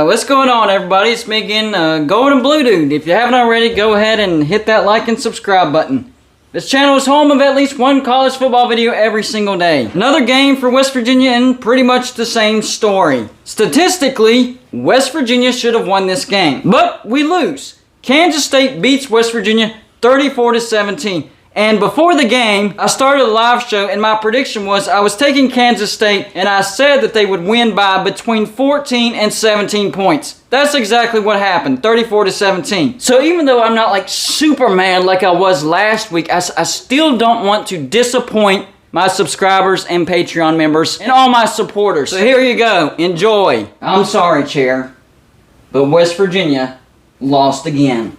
What's going on, everybody? It's me again, Gold and Blue Dude. If you haven't already, go ahead and hit that like and subscribe button. This channel is home of at least one college football video every single day. Another game for West Virginia and pretty much the same story. Statistically, West Virginia should have won this game, but we lose. Kansas State beats West Virginia 34-17. And before the game, I started a live show and my prediction was I was taking Kansas State and I said that they would win by between 14 and 17 points. That's exactly what happened, 34-17. So even though I'm not like Superman like I was last week, I still don't want to disappoint my subscribers and Patreon members and all my supporters. So here you go, enjoy. I'm sorry, Chair, but West Virginia lost again.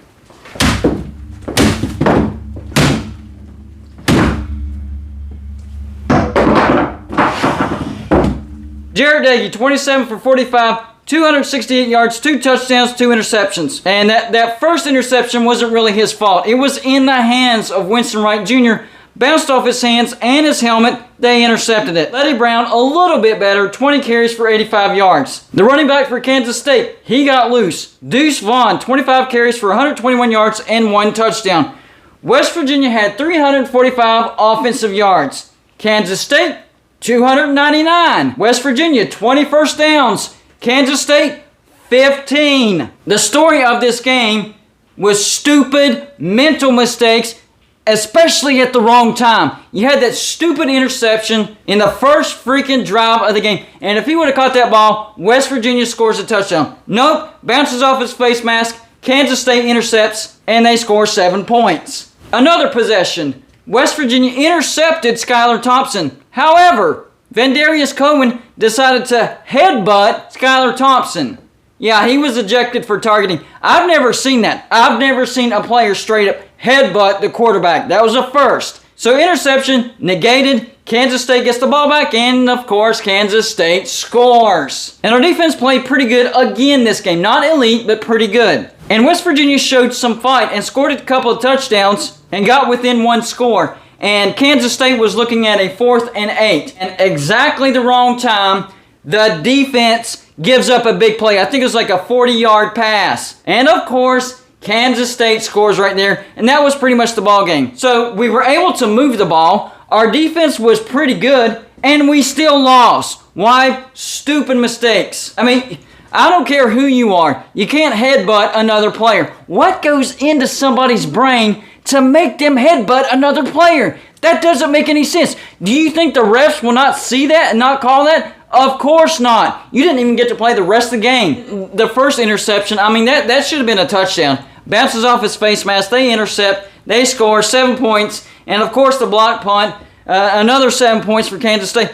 Jarrett Doege, 27 for 45, 268 yards, 2 touchdowns, 2 interceptions. And that first interception wasn't really his fault. It was in the hands of Winston Wright Jr. Bounced off his hands and his helmet. They intercepted it. Letty Brown, a little bit better, 20 carries for 85 yards. The running back for Kansas State, he got loose. Deuce Vaughn, 25 carries for 121 yards and 1 touchdown. West Virginia had 345 offensive yards. Kansas State, 299. West Virginia, 20 first downs. Kansas State, 15. The story of this game was stupid mental mistakes, especially at the wrong time. You had that stupid interception in the first freaking drive of the game. And if he would have caught that ball, West Virginia scores a touchdown. Nope, bounces off his face mask. Kansas State intercepts, and they score 7 points. Another possession. West Virginia intercepted Skylar Thompson. However, Vandarius Cohen decided to headbutt Skylar Thompson. Yeah, he was ejected for targeting. I've never seen that. I've never seen a player straight up headbutt the quarterback. That was a first. So interception negated. Kansas State gets the ball back, and of course, Kansas State scores. And our defense played pretty good again this game. Not elite, but pretty good. And West Virginia showed some fight and scored a couple of touchdowns and got within 1 score. And Kansas State was looking at a 4th and 8. And exactly the wrong time, the defense gives up a big play. I think it was like a 40-yard pass. And of course, Kansas State scores right there. And that was pretty much the ball game. So we were able to move the ball. Our defense was pretty good. And we still lost. Why? Stupid mistakes. I mean, I don't care who you are. You can't headbutt another player. What goes into somebody's brain to make them headbutt another player? That doesn't make any sense. Do you think the refs will not see that and not call that? Of course not. You didn't even get to play the rest of the game. The first interception, I mean, that should have been a touchdown. Bounces off his face mask. They intercept. They score 7 points. And, of course, the block punt. Another 7 points for Kansas State.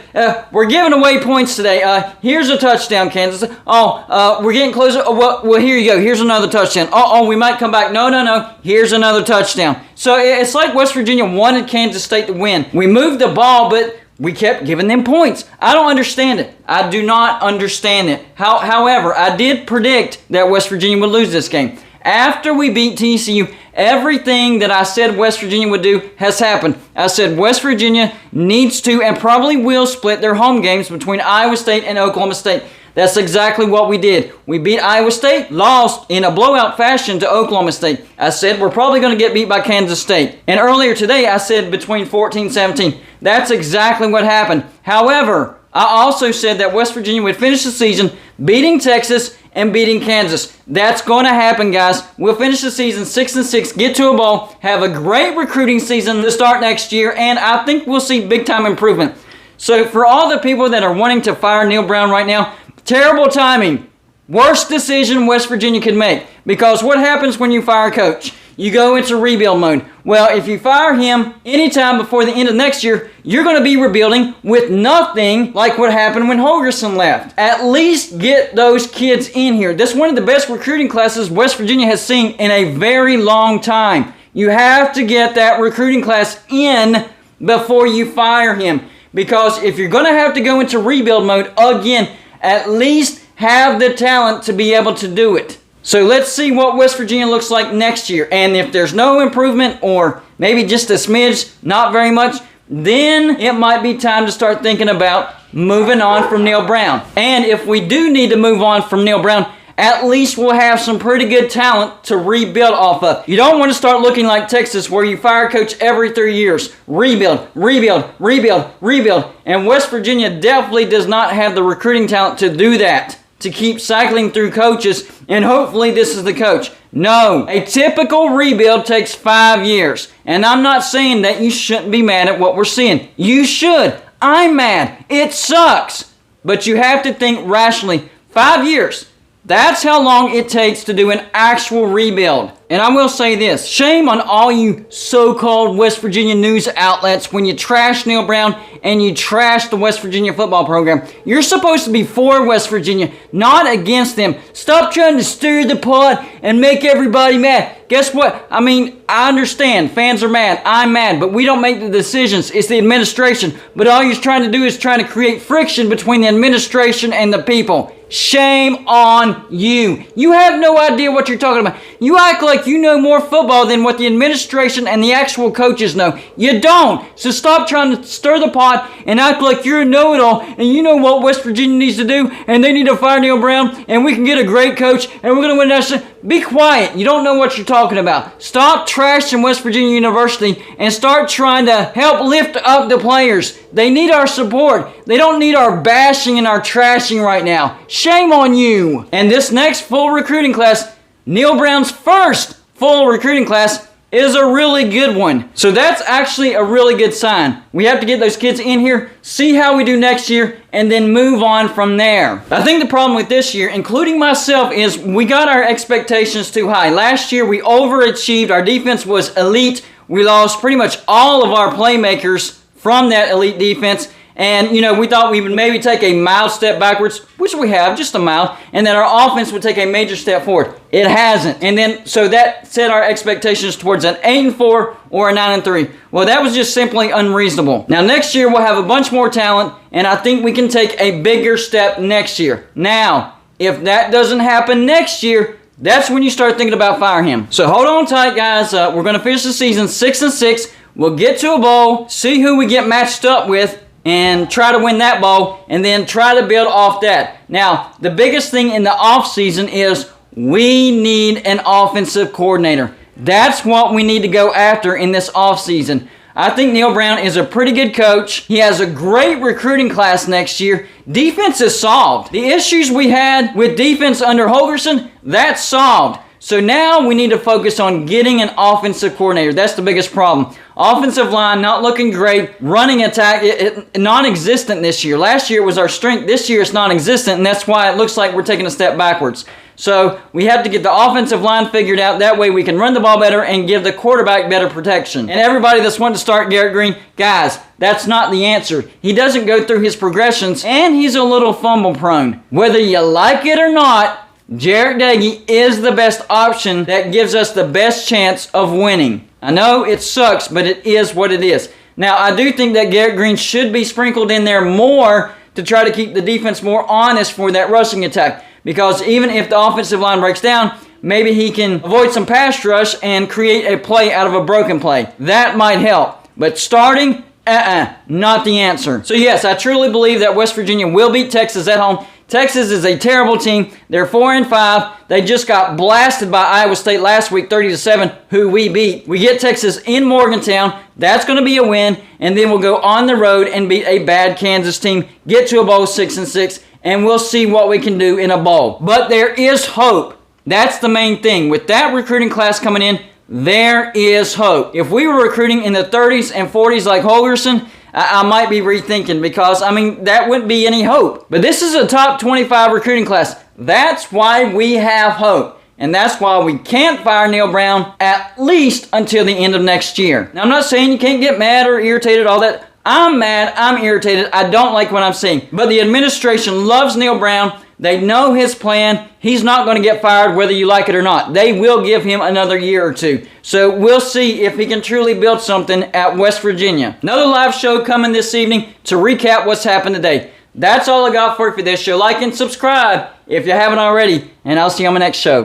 We're giving away points today. Here's a touchdown, Kansas State. We're getting closer. Well, here you go. Here's another touchdown. We might come back. No. Here's another touchdown. So it's like West Virginia wanted Kansas State to win. We moved the ball, but we kept giving them points. I don't understand it. I do not understand it. However, I did predict that West Virginia would lose this game. After we beat TCU, everything that I said West Virginia would do has happened. I said West Virginia needs to and probably will split their home games between Iowa State and Oklahoma State. That's exactly what we did. We beat Iowa State, lost in a blowout fashion to Oklahoma State. I said we're probably going to get beat by Kansas State. And earlier today, I said between 14-17. That's exactly what happened. However, I also said that West Virginia would finish the season beating Texas and beating Kansas. That's going to happen, guys. We'll finish the season 6-6, get to a bowl, have a great recruiting season to start next year, and I think we'll see big-time improvement. So for all the people that are wanting to fire Neal Brown right now, terrible timing. Worst decision West Virginia could make. Because what happens when you fire a coach? You go into rebuild mode. Well, if you fire him anytime before the end of next year, you're going to be rebuilding with nothing like what happened when Holgerson left. At least get those kids in here. This is one of the best recruiting classes West Virginia has seen in a very long time. You have to get that recruiting class in before you fire him. Because if you're going to have to go into rebuild mode again, at least have the talent to be able to do it. So let's see what West Virginia looks like next year. And if there's no improvement or maybe just a smidge, not very much, then it might be time to start thinking about moving on from Neal Brown. And if we do need to move on from Neal Brown, at least we'll have some pretty good talent to rebuild off of. You don't want to start looking like Texas where you fire a coach every 3 years. Rebuild, rebuild, rebuild, rebuild. And West Virginia definitely does not have the recruiting talent to do that, to keep cycling through coaches, and hopefully this is the coach. No, a typical rebuild takes 5 years. And I'm not saying that you shouldn't be mad at what we're seeing. You should. I'm mad. It sucks. But you have to think rationally. 5 years. That's how long it takes to do an actual rebuild. And I will say this, shame on all you so-called West Virginia news outlets when you trash Neal Brown and you trash the West Virginia football program. You're supposed to be for West Virginia, not against them. Stop trying to stir the pot and make everybody mad. Guess what? I mean, I understand. Fans are mad. I'm mad. But we don't make the decisions. It's the administration. But all you're trying to do is trying to create friction between the administration and the people. Shame on you. You have no idea what you're talking about. You act like you know more football than what the administration and the actual coaches know. You don't. So stop trying to stir the pot and act like you're a know-it-all and you know what West Virginia needs to do and they need to fire Neal Brown and we can get a great coach and we're going to win national. Be quiet. You don't know what you're talking about. Stop trashing West Virginia University and start trying to help lift up the players. They need our support. They don't need our bashing and our trashing right now. Shame on you. And this next full recruiting class, Neal Brown's first full recruiting class, is a really good one. So that's actually a really good sign. We have to get those kids in here, see how we do next year, and then move on from there. I think the problem with this year, including myself, is we got our expectations too high. Last year we overachieved. Our defense was elite. We lost pretty much all of our playmakers from that elite defense. And, you know, we thought we would maybe take a mild step backwards, which we have, just a mild, and that our offense would take a major step forward. It hasn't. And then, so that set our expectations towards an 8-4 or a 9-3. Well, that was just simply unreasonable. Now, next year, we'll have a bunch more talent, and I think we can take a bigger step next year. Now, if that doesn't happen next year, that's when you start thinking about firing him. So hold on tight, guys. We're going to finish the season 6-6. We'll get to a bowl, see who we get matched up with, and try to win that bowl, and then try to build off that. Now, the biggest thing in the offseason is we need an offensive coordinator. That's what we need to go after in this offseason. I think Neal Brown is a pretty good coach. He has a great recruiting class next year. Defense is solved. The issues we had with defense under Holgorsen, that's solved. So now we need to focus on getting an offensive coordinator. That's the biggest problem. Offensive line not looking great. Running attack non-existent this year. Last year it was our strength. This year it's non-existent, and that's why it looks like we're taking a step backwards. So we have to get the offensive line figured out. That way we can run the ball better and give the quarterback better protection. And everybody that's wanting to start Garrett Green, guys, that's not the answer. He doesn't go through his progressions, and he's a little fumble prone. Whether you like it or not, Jarrett Doege is the best option that gives us the best chance of winning. I know it sucks, but it is what it is. Now, I do think that Garrett Green should be sprinkled in there more to try to keep the defense more honest for that rushing attack. Because even if the offensive line breaks down, maybe he can avoid some pass rush and create a play out of a broken play. That might help. But starting, not the answer. So yes, I truly believe that West Virginia will beat Texas at home. Texas is a terrible team. They're 4-5. They just got blasted by Iowa State last week, 30-7, who we beat. We get Texas in Morgantown. That's going to be a win. And then we'll go on the road and beat a bad Kansas team, get to a bowl 6-6, and we'll see what we can do in a bowl. But there is hope. That's the main thing. With that recruiting class coming in, there is hope. If we were recruiting in the 30s and 40s like Holgorsen, I might be rethinking, because, I mean, that wouldn't be any hope. But this is a top 25 recruiting class. That's why we have hope. And that's why we can't fire Neal Brown at least until the end of next year. Now, I'm not saying you can't get mad or irritated, all that. I'm mad. I'm irritated. I don't like what I'm seeing. But the administration loves Neal Brown. They know his plan. He's not going to get fired whether you like it or not. They will give him another year or two. So we'll see if he can truly build something at West Virginia. Another live show coming this evening to recap what's happened today. That's all I got for you for this show. Like and subscribe if you haven't already, and I'll see you on my next show.